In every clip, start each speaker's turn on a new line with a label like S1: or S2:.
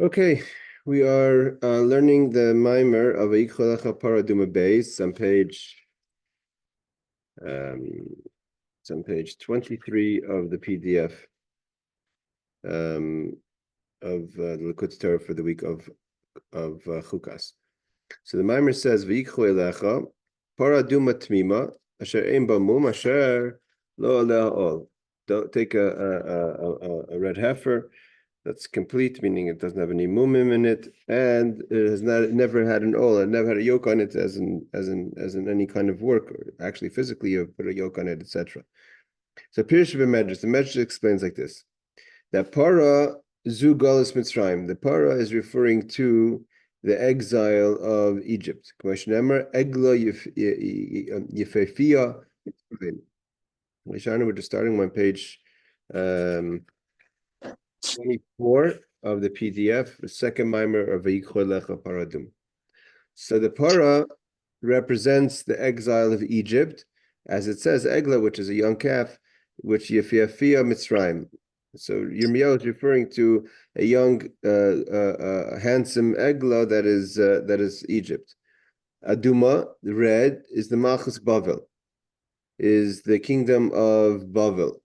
S1: Okay, we are learning the mimer of Eicholacha Paraduma base on it's on page 23 of the PDF of the Lekutai Torah for the week of Chukas. So the mimer says V'yicholacha Paraduma Tmima Asher Ein Bamum Asher Lo Aleh Ol. Don't take a red heifer that's complete, meaning it doesn't have any mumim in it, and it has never had an ol, it never had a yoke on it, as in any kind of work, or actually physically you put a yoke on it, etc. So Pirush Medrash, the Medrash explains like this: that Parah zu galus Mitzrayim. The Parah is referring to the exile of Egypt. Egla yefefia. We're just starting on page 24 of the PDF, the second mimer of V'yicholacha Paradum. So the Parah represents the exile of Egypt, as it says, Egla, which is a young calf, which Yefiyafia Mitzrayim. So Yirmiyahu is referring to a young, handsome Egla that is Egypt. Aduma, the red, is the Malchus Bavel, is the kingdom of Bavel.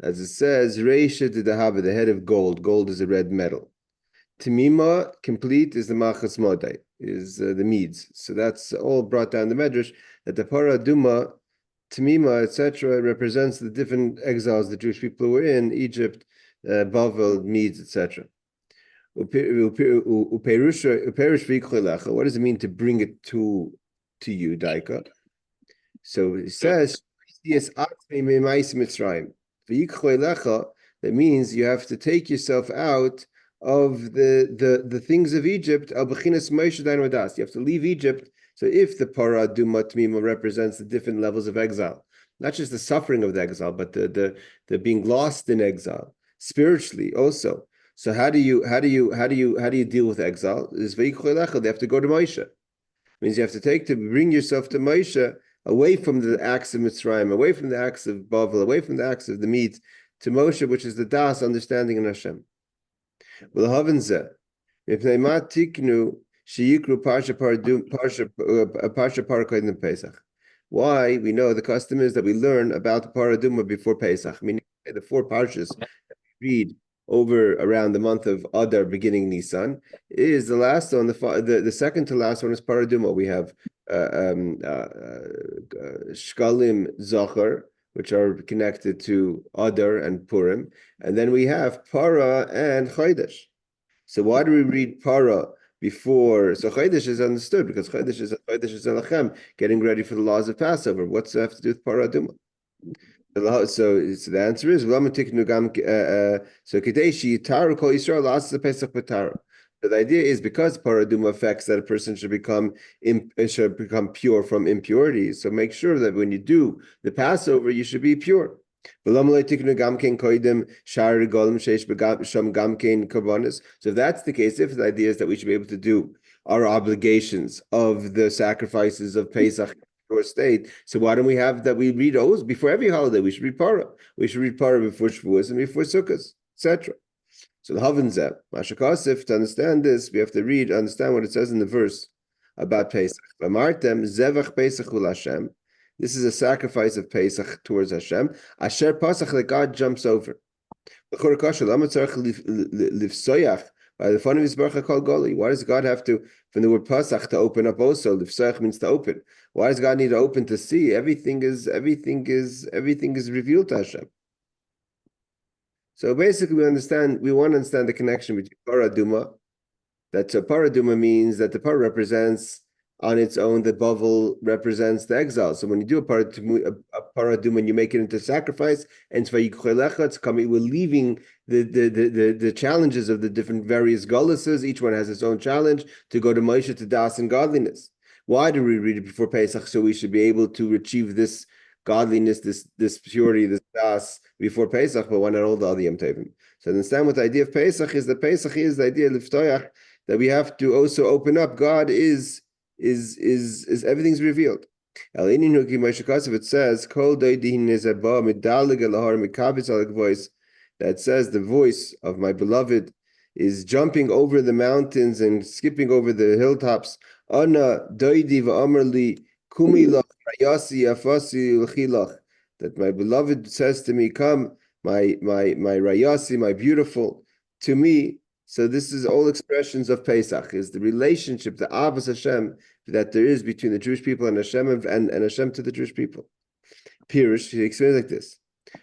S1: As it says, Reisha de Dahaba, the head of gold. Gold is a red metal. Timima, complete, is the Machas Modai, is the Medes. So that's all brought down the Medrash, that the Parah Aduma, Timima, etc., represents the different exiles the Jewish people were in, Egypt, Bavel, Medes, etc. What does it mean to bring it to you, Daika? So it says, that means you have to take yourself out of the things of Egypt. You have to leave Egypt. So if the Parah Aduma Tmima represents the different levels of exile, not just the suffering of the exile, but the being lost in exile spiritually also. So how do you deal with exile? They have to go to Moshe. It means you have to bring yourself to Moshe, away from the acts of Mitzrayim, away from the acts of Bavel, away from the acts of the Medes, to Moshe, which is the Das, understanding in Hashem. Parsha Parah Pesach. Why? We know the custom is that we learn about the Parah Aduma before Pesach, meaning the four Parshas that we read over around the month of Adar, beginning Nisan, is the last one. The second to last one is Parah Aduma. We have Shkalim Zachar, which are connected to Adar and Purim, and then we have Parah and Chodesh. So why do we read Parah before? So Chodesh is understood because Chodesh is Elachem, getting ready for the laws of Passover. What's that have to do with Parah Aduma? So the answer is so Kadeshi Taru Kol Yisrael La'as Pesach B'Tara. The idea is because Parah Aduma affects that a person should become pure from impurities. So make sure that when you do the Passover, you should be pure. So if that's the case, if the idea is that we should be able to do our obligations of the sacrifices of Pesach or state, so why don't we have that we read always before every holiday? We should read Parah. We should read Parah before Shavuos and before Sukkot, etc. So the Havanzeh, Mashakasif, to understand this, we have to understand what it says in the verse about Pesach. Amartem zevach Pesach ul Hashem. This is a sacrifice of Pesach towards Hashem. Asher Pasach, that God jumps over. By the fun of his baruch called Goli. Why does God have to, from the word Pasach, to open up also? Lifsoyach means to open. Why does God need to open to see? Everything is revealed to Hashem. So basically, we want to understand the connection between Parah Aduma. That Parah Aduma means that the Parah represents on its own, the Bavel represents the exile. So when you do a Parah Aduma and you make it into sacrifice, and it's coming, we're leaving the challenges of the different various goluses. Each one has its own challenge to go to Moshe, to Das and godliness. Why do we read it before Pesach? So we should be able to achieve this godliness, this purity, this Das before Pesach, but why not all the other Yom Tovim? So understand what the idea of Pesach is. The Pesach is the idea of Leftoyach, that we have to also open up. God is everything's revealed. It says, that says the voice of my beloved is jumping over the mountains and skipping over the hilltops. Ana doidi va'amarli kumi lach rayasi afasi l'chilach. That my beloved says to me, "Come, my rayasi, my beautiful, to me." So this is all expressions of Pesach, is the relationship, the Avos Hashem that there is between the Jewish people and Hashem and Hashem to the Jewish people. Pirush, he explains like this.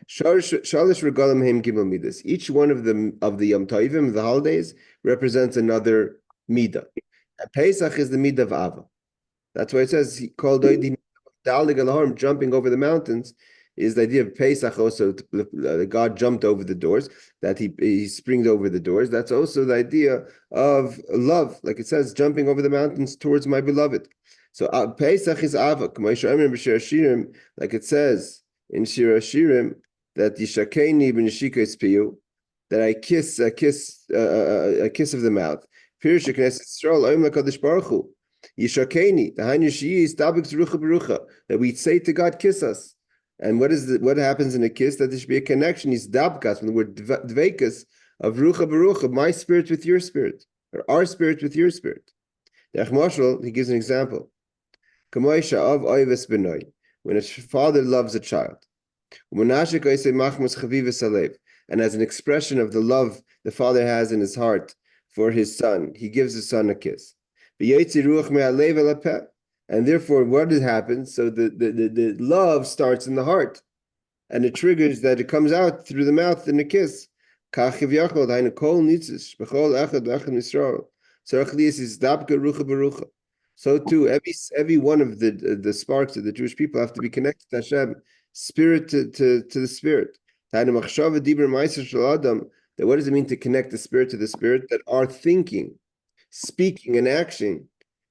S1: Shalish regalim heim gimel midas. Each one of the Yom Tovim, the holidays, represents another midah. And Pesach is the midah of Ava. That's why it says he called jumping over the mountains. Is the idea of Pesach also? God jumped over the doors. That he springed over the doors. That's also the idea of love, like it says, jumping over the mountains towards my beloved. So Pesach is Ava. Like it says in Shir Hashirim, that Yishakeni b'neshikos piyu, that I kiss a kiss of the mouth. Pirush Knesset Yisrael Oim LaKadosh Baruch Hu Yishakeni, the Hainu Shiyis Dabik Zerucha Berucha, that we say to God, kiss us. And what happens in a kiss? That there should be a connection. Is dabkas, from the word dvekas, of rucha berucha, my spirit with your spirit, or our spirit with your spirit. Derech Mashal, he gives an example. When a father loves a child, and as an expression of the love the father has in his heart for his son, he gives his son a kiss. And therefore, what happens? So the love starts in the heart, and it triggers that it comes out through the mouth in a kiss. So too, every one of the sparks of the Jewish people have to be connected to Hashem, spirit to the spirit. That what does it mean to connect the spirit to the spirit? That our thinking, speaking, and action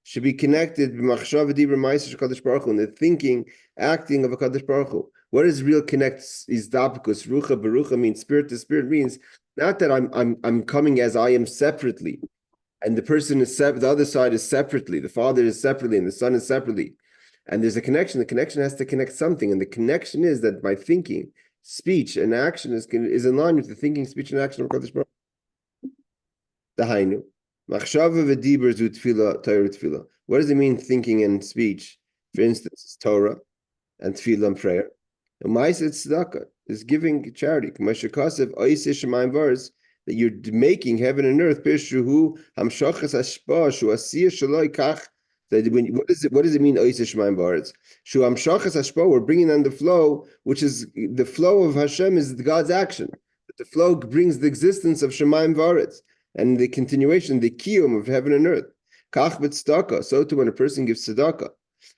S1: should be connected in the thinking, acting of a Kadosh Baruch Hu. What is real connect? Is dabkus rucha berucha means spirit to spirit, means not that I'm coming as I am separately, and the person is the other side is separately, the father is separately, and the son is separately, and there's a connection. The connection has to connect something, and the connection is that my thinking, speech, and action is in line with the thinking, speech, and action of Kadosh Baruch Hu. The Hainu. What does it mean, thinking and speech? For instance, Torah and tefillah and prayer. And ma'aseh tzedakah is giving charity. That you're making heaven and earth. What does it mean? We're bringing on the flow, which is the flow of Hashem is God's action. The flow brings the existence of Shemayim V'aretz, and the continuation, the kiyum of heaven and earth. Kach b'tzedakah. So too, when a person gives tzedakah,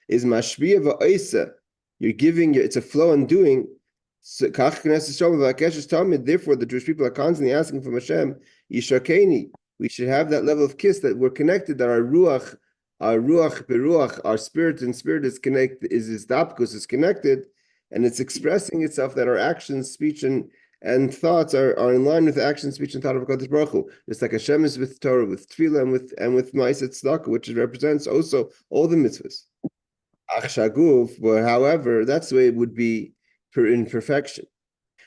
S1: is mashbiya v'oisa. You're giving. It's a flow and doing. Therefore, the Jewish people are constantly asking from Hashem, Yishakeni. We should have that level of kiss, that we're connected, that our ruach beruach, our spirit and spirit is connected, is dapkus, is connected, and it's expressing itself that our actions, speech, and thoughts are in line with the action, speech, and thought of Kadosh Baruch Hu. Just like Hashem is with Torah, with tefillah, and with ma'aseh tzedakah, which represents also all the mitzvahs. Ach shaguf, but however, that's the way it would be in perfection.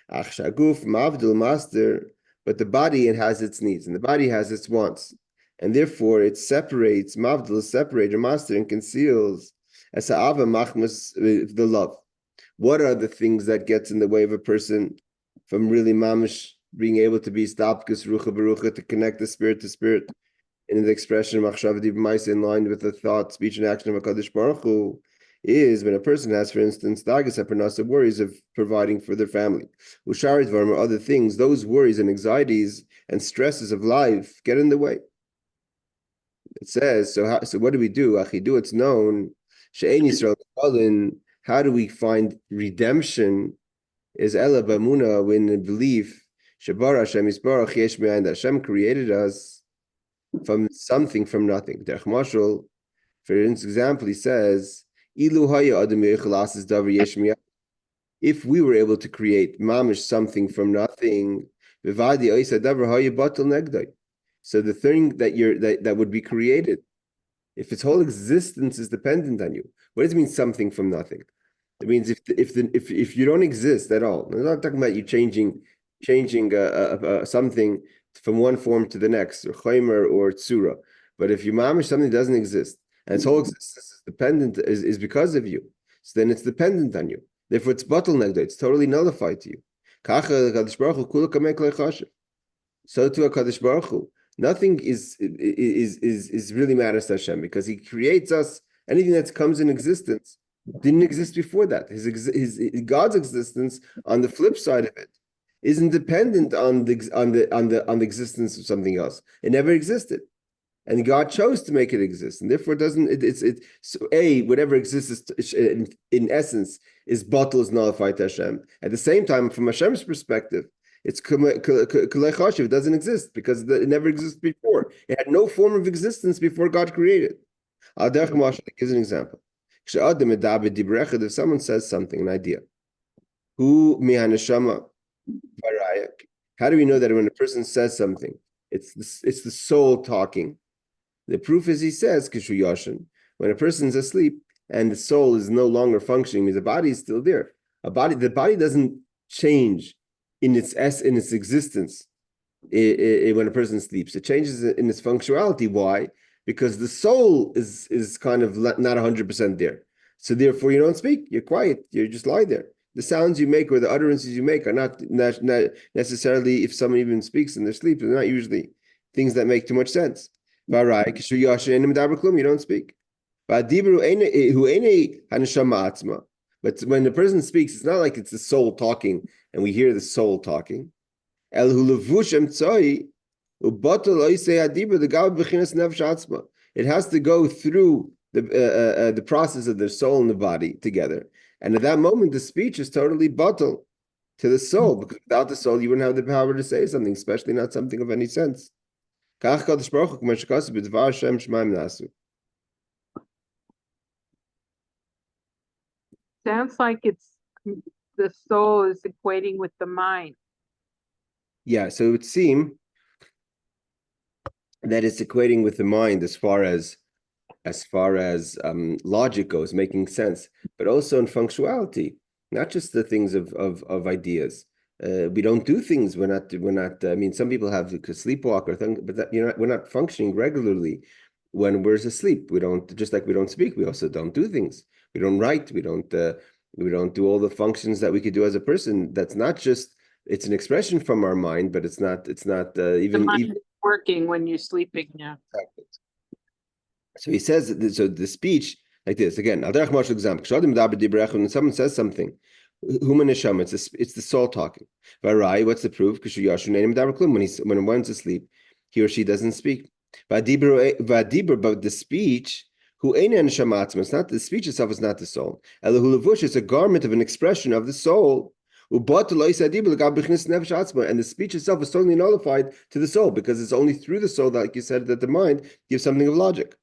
S1: Ach shaguf mavdil master, but the body, it has its needs, and the body has its wants, and therefore it separates. Mavdil is separated, master, and conceals as ha'ava machmas, the love. What are the things that gets in the way of a person from really mamish being able to be stapkus rucha berucha, to connect the spirit to spirit in the expression of machshav d'maisa, in line with the thought, speech, and action of HaKadosh Baruch Hu, is when a person has, for instance, dagas haparnasa, worries of providing for their family, usharit varm, or other things. Those worries and anxieties and stresses of life get in the way. It says, so what do we do? Achidu, it's known, she'ein Yisrael kalin. How do we find redemption? Is Ela Bamuna, when belief, Shabar Hashem Yisbarach Yesh Me'ayin, that Hashem created us from something, from nothing. Derech Mashal, for example, he says, Ilu Haya Adam Yechalas is Davar Yesh Me'ayin. If we were able to create mamish something from nothing, Vivadi Oisa Davar Haya Batal Negdai. So the thing that would be created, if its whole existence is dependent on you, what does it mean, something from nothing? It means if you don't exist at all. I'm not talking about you changing something from one form to the next, or chaymer or tsura. But if you mamish something that doesn't exist, and its whole existence is dependent, is because of you, so then it's dependent on you. Therefore, it's bottlenecked. It's totally nullified to you. So to HaKadosh Baruch Hu, nothing is really matters to Hashem, because He creates us. Anything that comes in existence didn't exist before that. His God's existence, on the flip side of it, isn't dependent on the existence of something else. It never existed, and God chose to make it exist, and therefore it doesn't. So whatever exists in essence is nullified to Hashem. At the same time, from Hashem's perspective, it's kalei it doesn't exist because it never existed before. It had no form of existence before God created. I'll gives an example. If someone says something, an idea, how do we know that when a person says something, it's the soul talking? The proof is, he says, when a person's asleep and the soul is no longer functioning, means the body is still there. The body doesn't change in its existence when a person sleeps. It changes in its functionality. Why? Because the soul is kind of not 100% there. So therefore, you don't speak. You're quiet. You just lie there. The sounds you make or the utterances you make are not necessarily, if someone even speaks in their sleep, they're not usually things that make too much sense. You don't speak. But when the person speaks, it's not like it's the soul talking and we hear the soul talking. It has to go through the process of the soul and the body together. And at that moment, the speech is totally bottle to the soul, because without the soul, you wouldn't have the power to say something, especially not something of any sense. Sounds
S2: like it's the soul is equating with the mind.
S1: Yeah, so it would seem that it's equating with the mind as far as logic goes, making sense, but also in functionality, not just the things of ideas. We don't do things. We're not. I mean, some people have a sleepwalk or thing, but we're not functioning regularly when we're asleep. We don't, just like we don't speak. We also don't do things. We don't write. We don't do all the functions that we could do as a person. That's not just. It's an expression from our mind, but it's not even.
S2: The mind is working when you're sleeping. Yeah.
S1: So he says. So the speech like this again. When someone says something. It's the soul talking. What's the proof? When one's asleep, he or she doesn't speak. But the speech, it's not the speech itself, is not the soul. It's a garment of an expression of the soul. And the speech itself is totally nullified to the soul, because it's only through the soul, like you said, that the mind gives something of logic.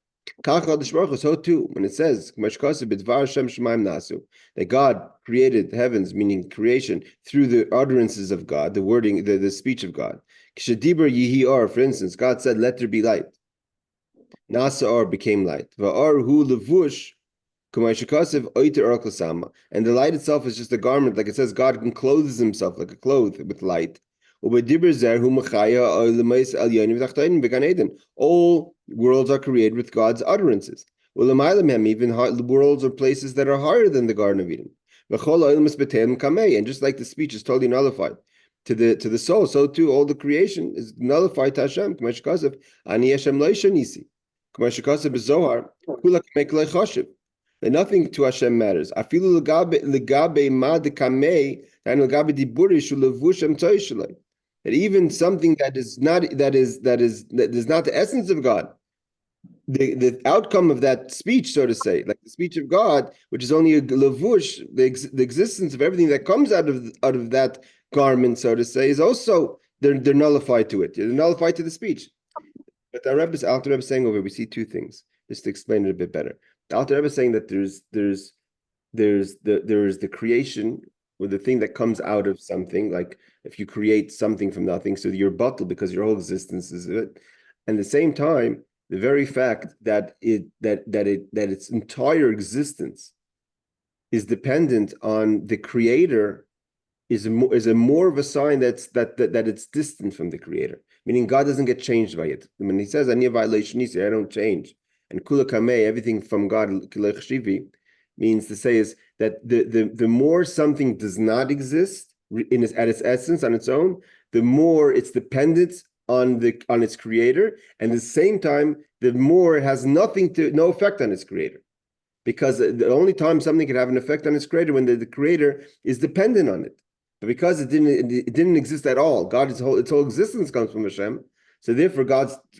S1: So too, when it says that God created the heavens, meaning creation, through the utterances of God, the wording, the speech of God. For instance, God said, "Let there be light." Nasa became light. And the light itself is just a garment, like it says, God clothes himself like a cloth with light. All worlds are created with God's utterances. Even worlds or places that are higher than the Garden of Eden. And just like the speech is totally nullified to the soul, so too all the creation is nullified to Hashem. That nothing to Hashem matters. That even something that is not the essence of God, the outcome of that speech, so to say, like the speech of God, which is only a levush, the existence of everything that comes out of that garment, so to say, is also they're nullified to it. They're nullified to the speech. But the Alter Rebbe is saying over, we see two things, just to explain it a bit better. The Alter Rebbe is saying that there's the creation, or the thing that comes out of something, like if you create something from nothing, so you're bottled because your whole existence is it. And at the same time, the very fact that its entire existence is dependent on the creator is a more of a sign that it's distant from the Creator, meaning God doesn't get changed by it. When he says, "Ani violation," I don't change, and kula kamei, everything from God means to say is that the more something does not exist at its essence on its own, the more it's dependent on its Creator, and at the same time, the more it has no effect on its Creator. Because the only time something can have an effect on its Creator when the Creator is dependent on it. But because it didn't exist at all, its whole existence comes from Hashem. So therefore,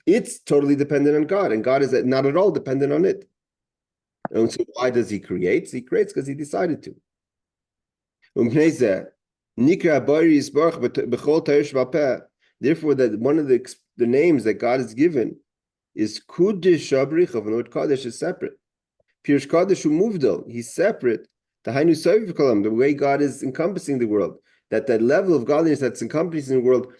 S1: it's totally dependent on God, and God is not at all dependent on it. And so why does He create? He creates because He decided to. Therefore, that one of the names that God has given is Kudish Shabrichav, and the word Kadesh is separate. Pirush Kadesh Umuvdal, He's separate. The way God is encompassing the world, that level of godliness that's encompassing the world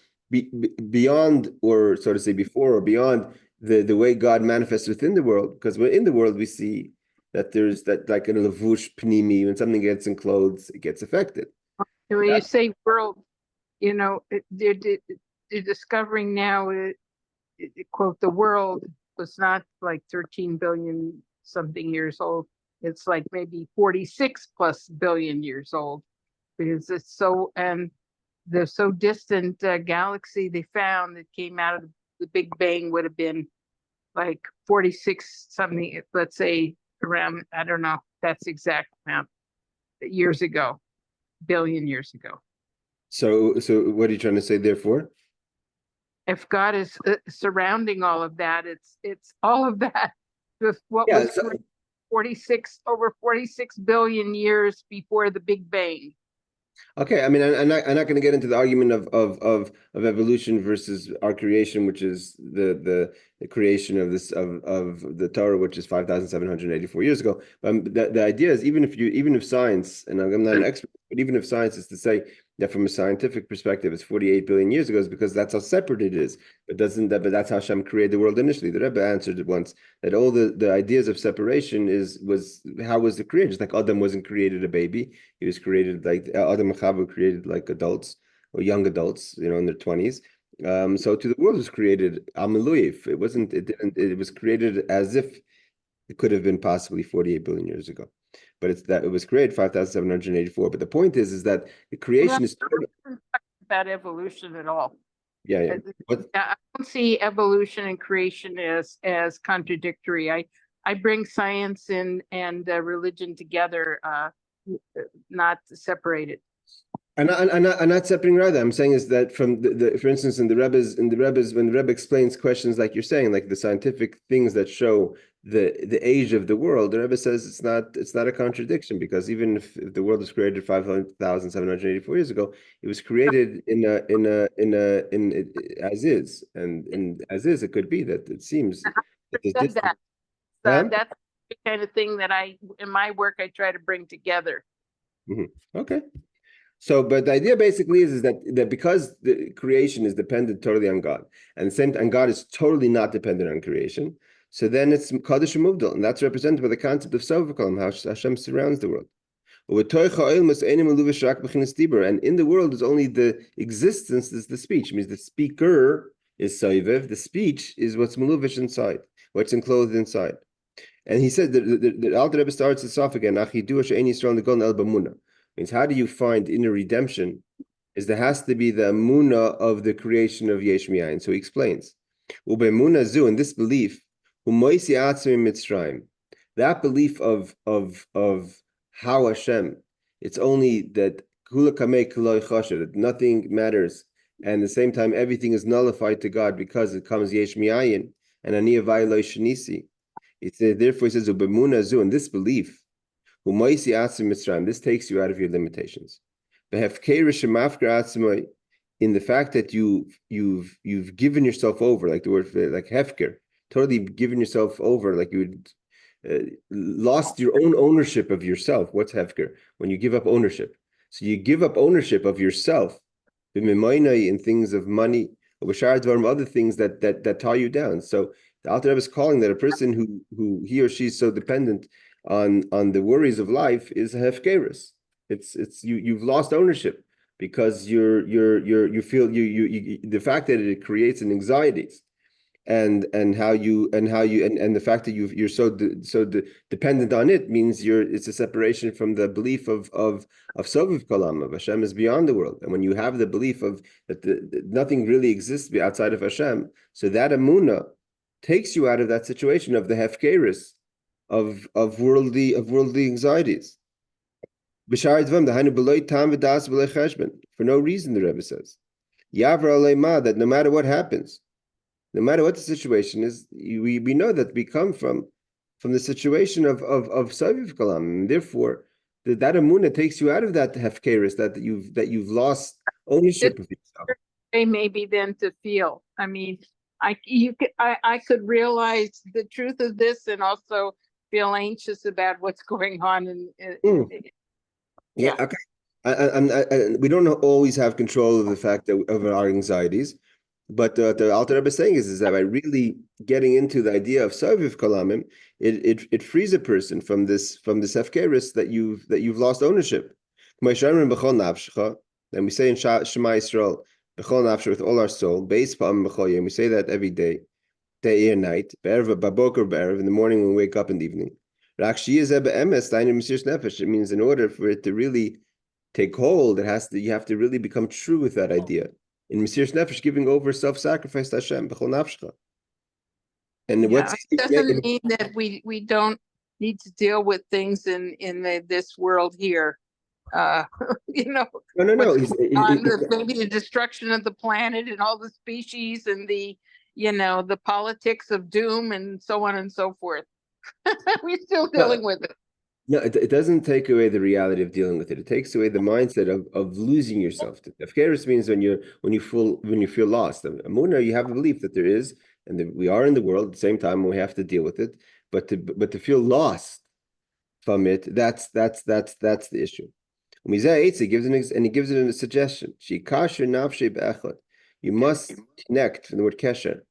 S1: beyond, or so to say, before or beyond the way God manifests within the world. Because we're in the world, we see that there's that, like in a levush pnimi, when something gets enclosed, it gets affected.
S2: And when you say world, they're discovering now, quote, the world was not like 13 billion something years old. It's like maybe 46 plus billion years old, because it's so, and the so distant galaxy they found that came out of the Big Bang would have been like 46 something, let's say around, I don't know, that's exact amount, years ago, billion years ago.
S1: So what are you trying to say, therefore?
S2: If God is surrounding all of that, it's all of that with what was over 46 billion years before the Big Bang.
S1: Okay, I mean, I'm not going to get into the argument of evolution versus our creation, which is the creation of the Torah, which is 5,784 years ago. But the idea is, even if science, and I'm not an expert, but even if science is to say that from a scientific perspective, it's 48 billion years ago, is because that's how separate it is. But that's how Hashem created the world initially. The Rebbe answered it once, that all the ideas of separation was how was it created? Just like Adam wasn't created a baby, he was created like Adam and Chava created like adults or young adults, in their 20s. So to the world was created Amaluyif. It was created as if it could have been possibly 48 billion years ago. But it was created 5,784. But the point is that the creation is
S2: about evolution at all.
S1: Yeah.
S2: I don't see evolution and creation as contradictory. I bring science and religion together, not separated.
S1: I'm not separating rather. I'm saying is that from for instance, in the Rebbe's, when the Rebbe explains questions like you're saying, like the scientific things that show the age of the world, the Rebbe says it's not a contradiction, because even if the world was created 5,784 years ago, it was created in as is, and as is, it could be that it seems that
S2: that's the kind of thing that in my work I try to bring together.
S1: Mm-hmm. Okay. So, but the idea basically is that because the creation is dependent totally on God, and God is totally not dependent on creation, so then it's Kadosh Muvdal, and that's represented by the concept of Sovakolam, how Hashem surrounds the world. And in the world is only the existence, is the speech. It means the speaker is Soivev, the speech is what's Maluvish inside, what's enclosed inside. And he said that the Alter Rebbe starts this off again, means how do you find inner redemption? Is there has to be the Amuna of the creation of Yesh Miyayin. So he explains, Ubemuna zu, in this belief, that belief of how Hashem, it's only that that nothing matters, and at the same time everything is nullified to God because it comes Yesh Miyayin and Aniyah Vayloi Shanisi. Therefore he says, Ubemuna zu, in this belief, this takes you out of your limitations. In the fact that you've given yourself over, like the word like hefker, totally given yourself over, like you lost your own ownership of yourself. What's hefker? When you give up ownership. So you give up ownership of yourself in things of money, other things that tie you down. So the Alter Rebbe is calling that a person who he or she is so dependent on the worries of life is hefkerus. It's you've lost ownership because you feel the fact that it creates an anxiety, and the fact that you're dependent on it means it's a separation from the belief of Soviv Kalam, of Hashem is beyond the world. And when you have the belief of that nothing really exists outside of Hashem, so that Amunah takes you out of that situation of the hefkeris of worldly anxieties. For no reason, the Rebbe says, that no matter what happens, no matter what the situation is, we know that we come from the situation of Saviv Kalam, and therefore that Amunah takes you out of that hefkeris, that you've lost ownership of yourself.
S2: Maybe then to feel. I mean, I could realize the truth of this and also feel anxious about what's going on.
S1: Yeah, okay. We don't always have control of the fact of our anxieties. But the Alter Rebbe is saying is that by really getting into the idea of Saviv Kalamim, it frees a person from this hefkeris that you've lost ownership. And we say in Shema Yisrael, b'chol nafshe, with all our soul, beis pa'am b'chol yom. We say that every day and night, be'erev baboker be'erev, in the morning when we wake up, in the evening. It means in order for it to really take hold, you have to really become true with that idea. In Mesiras Nefesh, giving over self-sacrifice to Hashem, b'chol nafshecha. And
S2: it doesn't mean that we don't need to deal with things in this world here. No. Maybe the destruction of the planet and all the species and the politics of doom and so on and so forth. We're still dealing with it.
S1: No, it doesn't take away the reality of dealing with it. It takes away the mindset of losing yourself. Hefkeris means when you feel lost. Amunah, you have a belief that there is, and that we are in the world at the same time, and we have to deal with it. But to feel lost from it, that's the issue. He gives it a suggestion. You must connect, from the word kesher,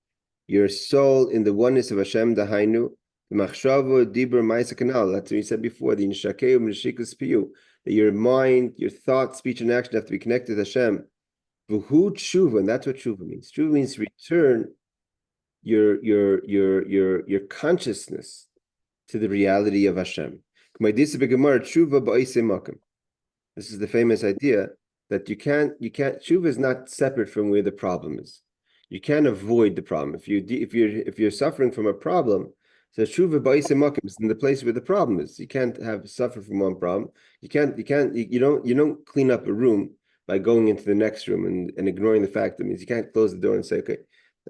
S1: your soul in the oneness of Hashem, Dahainu. That's what you said before, the that your mind, your thought, speech, and action have to be connected to Hashem. And that's what tshuva means. Tshuva means return your consciousness to the reality of Hashem. This is the famous idea that you can't. Tshuva is not separate from where the problem is. You can't avoid the problem. If you're suffering from a problem, so tshuva ba'isei makom is in the place where the problem is. You can't suffer from one problem. You don't clean up a room by going into the next room and ignoring the fact. That means you can't close the door and say, okay.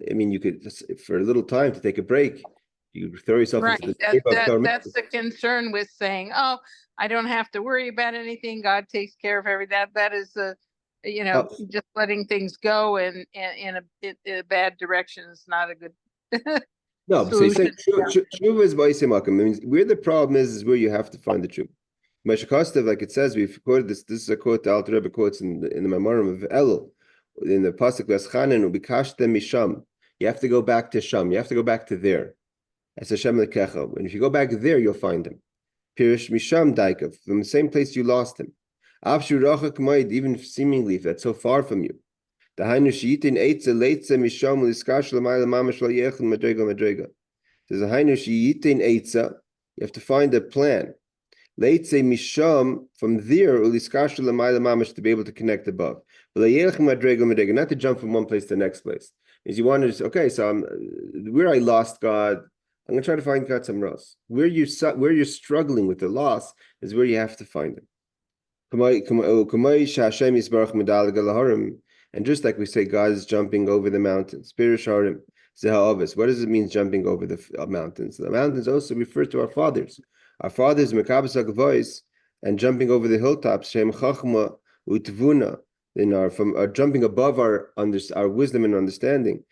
S1: I mean, you could just, for a little time, to take a break. You throw yourself into the
S2: that's the concern with saying, oh, I don't have to worry about anything. God takes care of everything. That is just letting things go and in a bad direction is not a good.
S1: No, so you're saying tshuva is ba'isei makom. Means where the problem is where you have to find the tshuva. Like it says, we've quoted this. This is a quote the Alter Rebbe quotes in the Memorim of Elul, in the pasuk V'aschanenu b'kashtem misham. You have to go back to Sham. You have to go back to there. As Hashem lekecha. And if you go back there, you'll find him. Pirish misham daikav, from the same place you lost him. Avshu rachak ma'id, even seemingly if that's so far from you. Dahainu sheyitin eitze leitze misham uliskash l'mayla mamash lo yechel madrega madrega. Says dahainu sheyitin eitze. You have to find a plan. Leitze misham, from there uliskash l'mayla mamash, to be able to connect above. But lo yechel madrega madrega, not to jump from one place to the next place. Is you want to okay? So where I lost God, I'm going to try to find God somewhere else. Where you're struggling with the loss is where you have to find him. And just like we say, God is jumping over the mountains. What does it mean, jumping over the mountains? The mountains also refer to our fathers. Our fathers, voice, and jumping over the hilltops, Shem Chachma Utvuna, from jumping above our wisdom and understanding.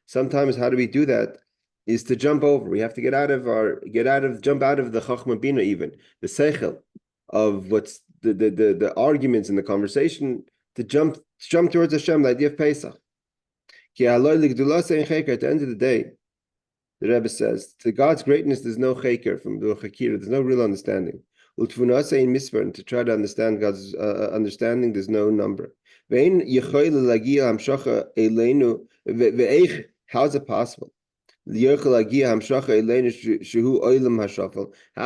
S1: Sometimes, how do we do that? Is to jump over. We have to jump out of the Chachma Bina, even the seichel of what's the arguments in the conversation, to jump towards Hashem, the idea of Pesach. At the end of the day, the Rebbe says, to God's greatness, there's no cheker from the chakira, there's no real understanding. Utfunase in misper, and to try to understand God's understanding, there's no number. Vein yechoyle lagia hamshacha eleinu ve'eich. How is it possible? How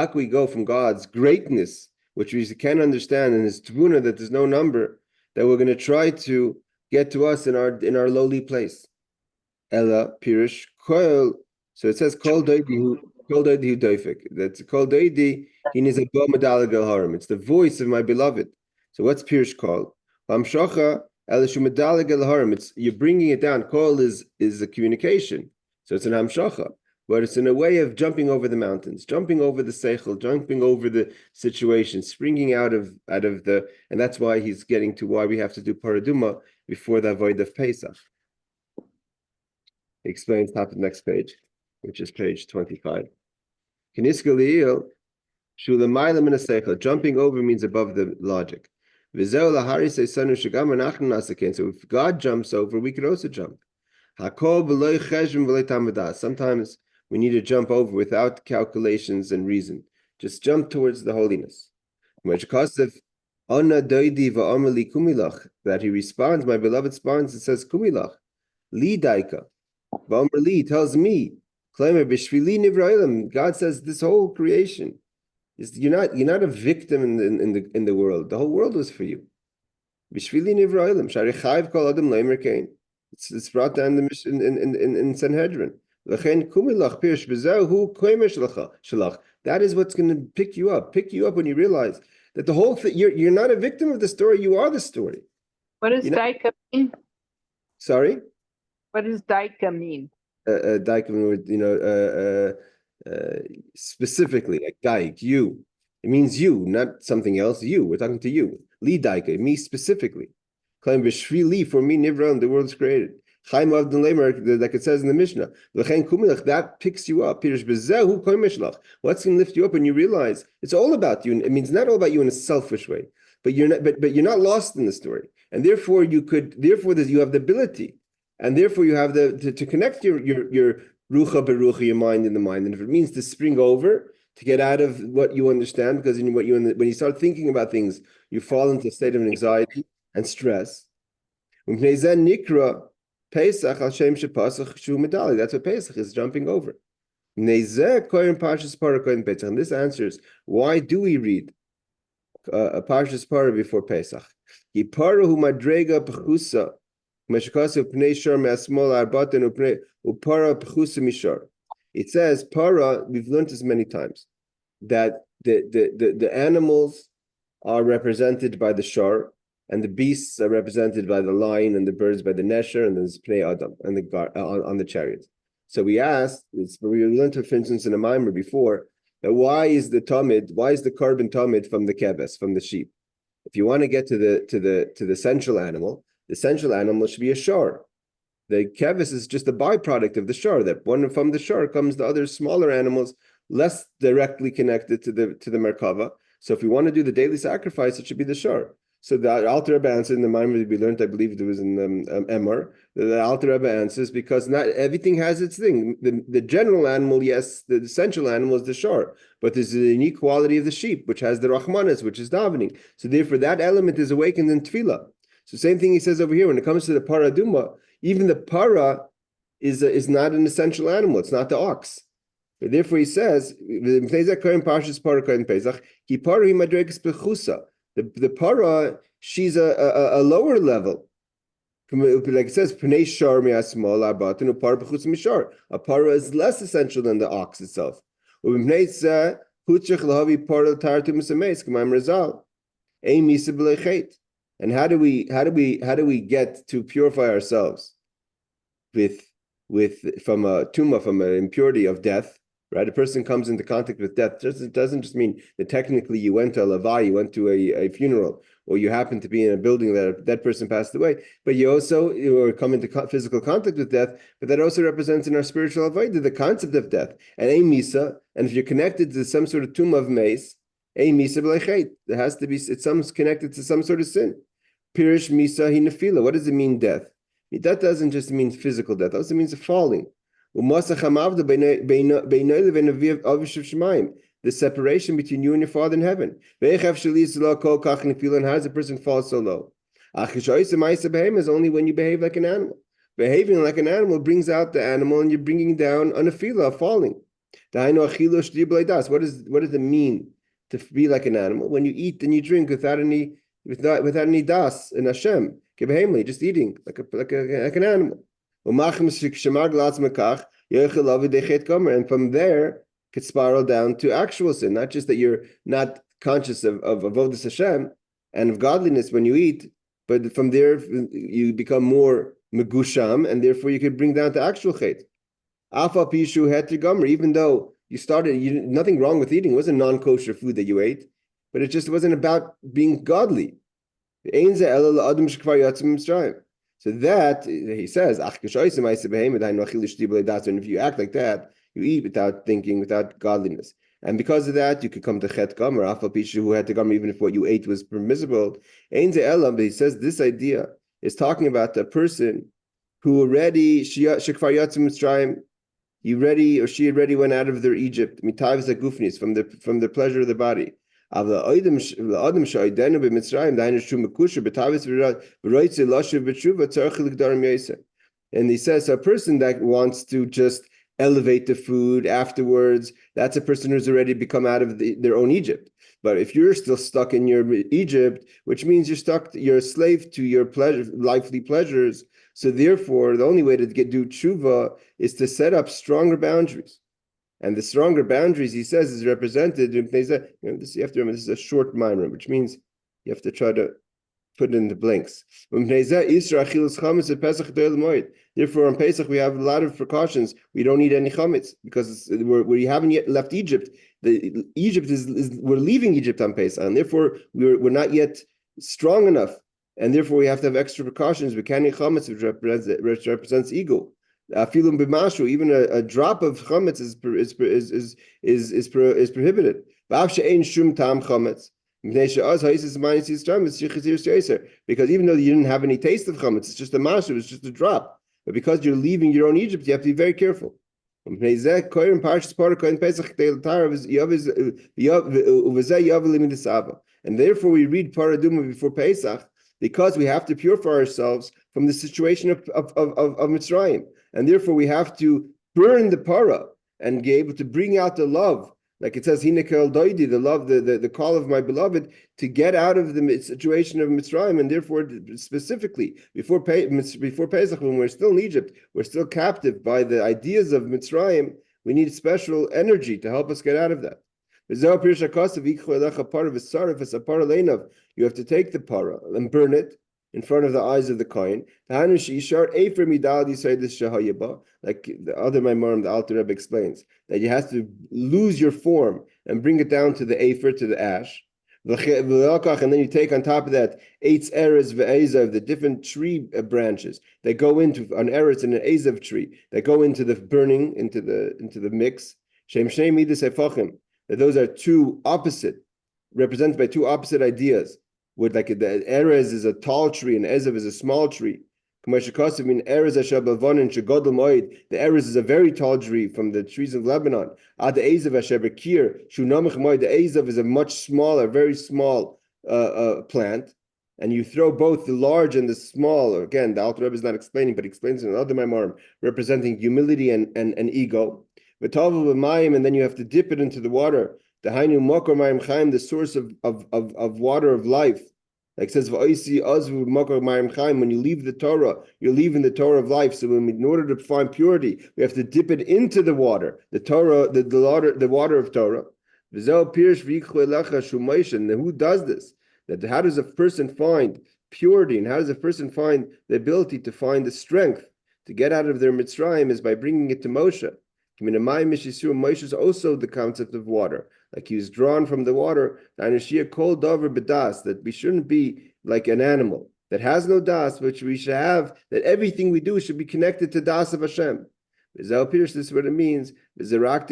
S1: can we go from God's greatness, which we can't understand, and His tvuna that there's no number, that we're going to try to get to us in our lowly place? Ella pirish koil. So it says kol doidi hu doifik. That's kol doidi. He needs a bo medalagal harim. It's the voice of my beloved. So what's pirish kol? Hamshacha ela shu medalagal harim. It's you're bringing it down. Kol is a communication. So it's an hamshacha, but it's in a way of jumping over the mountains, jumping over the seichel, jumping over the situation, springing out of the, and that's why he's getting to why we have to do Aduma before the Avodah of Pesach. He explains top of the next page, which is page 25. Jumping over means above the logic. So if God jumps over, we can also jump. Sometimes we need to jump over without calculations and reason. Just jump towards the holiness. That he responds, my beloved responds, it says, Kumilach, li daika. Li tells me, God says this whole creation is you're not a victim in the world. The whole world was for you. It's brought down in Sanhedrin. That is what's going to pick you up when you realize that the whole thing, you're not a victim of the story, you are the story.
S2: What does daika mean?
S1: Sorry?
S2: What does daika mean?
S1: Daika, specifically, like daik, you. It means you, not something else. You. We're talking to you. Li daika, me specifically. Claim b'shvili, for me, nivron, the world is created. Chaim of the Lemer, like it says in the Mishnah, that picks you up. What's going to lift you up when you realize it's all about you? It means not all about you in a selfish way, but you're not lost in the story, and therefore you have the ability, and therefore you have to connect your rucha berucha, your mind in the mind, and if it means to spring over, to get out of what you understand, because when you start thinking about things, you fall into a state of anxiety and stress. That's what Pesach is, jumping over. And this answers why do we read Parshas Parah before Pesach? It says Parah. We've learned this many times that the animals are represented by the shar, and the beasts are represented by the lion, and the birds by the nesher, and there's pnei adam and on the chariots. So we asked, we learned, for instance, in a mimer before, that why is the carbon tamid from the keves, from the sheep? If you want to get to the central animal, the central animal should be a shar. The keves is just a byproduct of the shar. That one from the shar comes the other smaller animals, less directly connected to the merkava. So if we want to do the daily sacrifice, it should be the shar. So the Alter Rebbe answered in the Maimon we learned, I believe it was in Emor, the Alter Rebbe answers, because not everything has its thing. The general animal, yes, the essential animal is the shar, but there's a unique quality of the sheep, which has the Rachmanis, which is davening. So therefore that element is awakened in Tefillah. So same thing he says over here, when it comes to the Parah Aduma, even the Parah is not an essential animal, it's not the ox. But therefore he says, the Parah, she's a lower level. Like it says, a Parah is less essential than the ox itself. And how do we get to purify ourselves from a tumah, from an impurity of death? Right, a person comes into contact with death. It doesn't just mean that technically you went to a lavai, you went to a funeral, or you happen to be in a building that person passed away. But you also come into physical contact with death. But that also represents in our spiritual avodah the concept of death and a misa. And if you're connected to some sort of tomb of mace, a misa b'lechet, there has to be it's connected to some sort of sin. Pirish misa hi nefila. What does it mean, death? That doesn't just mean physical death. It also means falling. Like it says, the separation between you and your Father in heaven. And how does a person fall so low? Is only when you behave like an animal. Behaving like an animal brings out the animal, and you're bringing down an afila, falling. What does it mean to be like an animal? When you eat and you drink without any das in Hashem, just eating like an animal. And from there could spiral down to actual sin. Not just that you're not conscious of Avodah Hashem and of godliness when you eat, but from there you become more megusham, and therefore you could bring down to actual chet. Even though you started, nothing wrong with eating. It wasn't non-kosher food that you ate, but it just wasn't about being godly. So that, he says, and if you act like that, you eat without thinking, without godliness. And because of that, you could come to chet gomer, who had to gomer, even if what you ate was permissible. But he says this idea is talking about the person who already, he already or she already went out of their Egypt, from the pleasure of the body. And he says a person that wants to just elevate the food afterwards, that's a person who's already become out of their own Egypt. But if you're still stuck in your Egypt, which means you're a slave to your lively pleasures. So therefore, the only way to do tshuva is to set up stronger boundaries. And the stronger boundaries, he says, is represented. You have to remember, this is a short mimer, which means you have to try to put it in the blanks. Therefore, on Pesach, we have a lot of precautions. We don't eat any chametz because we haven't yet left Egypt. We're leaving Egypt on Pesach, and therefore we're not yet strong enough, and therefore we have to have extra precautions. We can't eat chametz, which represents ego. Even a drop of chametz is prohibited. Because even though you didn't have any taste of chametz, it's just a mashu, it's just a drop. But because you're leaving your own Egypt, you have to be very careful. And therefore we read Parah Aduma before Pesach, because we have to purify ourselves from the situation of Mitzrayim. And therefore we have to burn the Parah and be able to bring out the love. Like it says, Hinekel Doidi, the love, the call of my beloved, to get out of the situation of Mitzrayim. And therefore, specifically, before Pesach, when we're still in Egypt, we're still captive by the ideas of Mitzrayim, we need special energy to help us get out of that. You have to take the Parah and burn it in front of the eyes of the Kohen. Like the other Maimarim, the Alter Rebbe explains, that you have to lose your form and bring it down to the Afer, to the ash. And then you take on top of that eitz eretz ve'ezav, the different tree branches that go into an eretz and an ezav tree that go into the burning, into the mix. That those are two opposite, represented by two opposite ideas. With like the erez is a tall tree and ezav is a small tree. The erez is a very tall tree from the trees of Lebanon. The ezav is a much smaller, very small plant. And you throw both the large and the small. Again, the Alter Rebbe is not explaining, but he explains in another Maimarim, representing humility and ego. And then you have to dip it into the water. The Hainu Mokor Mayim Chaim, the source of water of life. Like it says, when you leave the Torah, you're leaving the Torah of life. So in order to find purity, we have to dip it into the water, the Torah, the water of Torah. And who does this? How does a person find purity, and how does a person find the ability to find the strength to get out of their Mitzrayim is by bringing it to Moshe. Moshe is also the concept of water. Like he was drawn from the water, that we shouldn't be like an animal that has no das, which we should have, that everything we do should be connected to das of Hashem. This is what it means. I'm going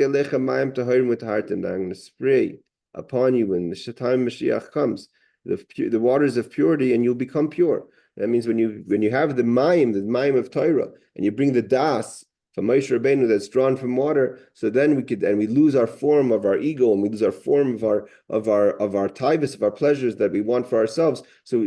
S1: to spray upon you when the time Mashiach comes, the waters of purity, and you'll become pure. That means when you have the mayim of Torah, and you bring the das from Moshe Rabbeinu that's drawn from water. So then we lose our form of our ego, and we lose our form of our taivas, of our pleasures that we want for ourselves. So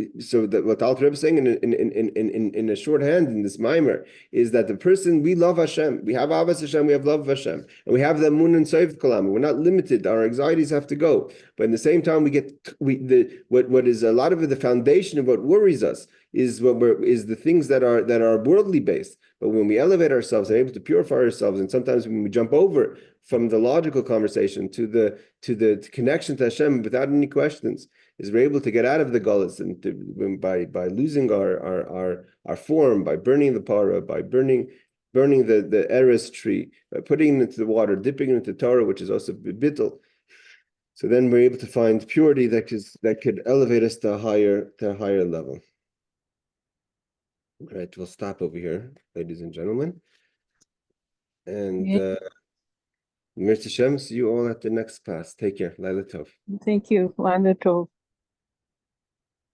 S1: that what Alter Rebbe is saying in a shorthand in this mimer is that the person, we love Hashem, we have avas Hashem, we have love of Hashem, and we have the amun and soif kalam. We're not limited. Our anxieties have to go, but in the same time, what is a lot of the foundation of what worries us is the things that are worldly based. But when we elevate ourselves and able to purify ourselves, and sometimes when we jump over from the logical conversation to the connection to Hashem without any questions, is we're able to get out of the gullus and by losing our form, by burning the Parah, by burning the eris tree, by putting it into the water, dipping it into Torah, which is also bittul. So then we're able to find purity that could elevate us to a higher level. All right, we'll stop over here, ladies and gentlemen. And Mirza Shem, see you all at the next class. Take care. Laila Tov.
S2: Thank you. Laila Tov.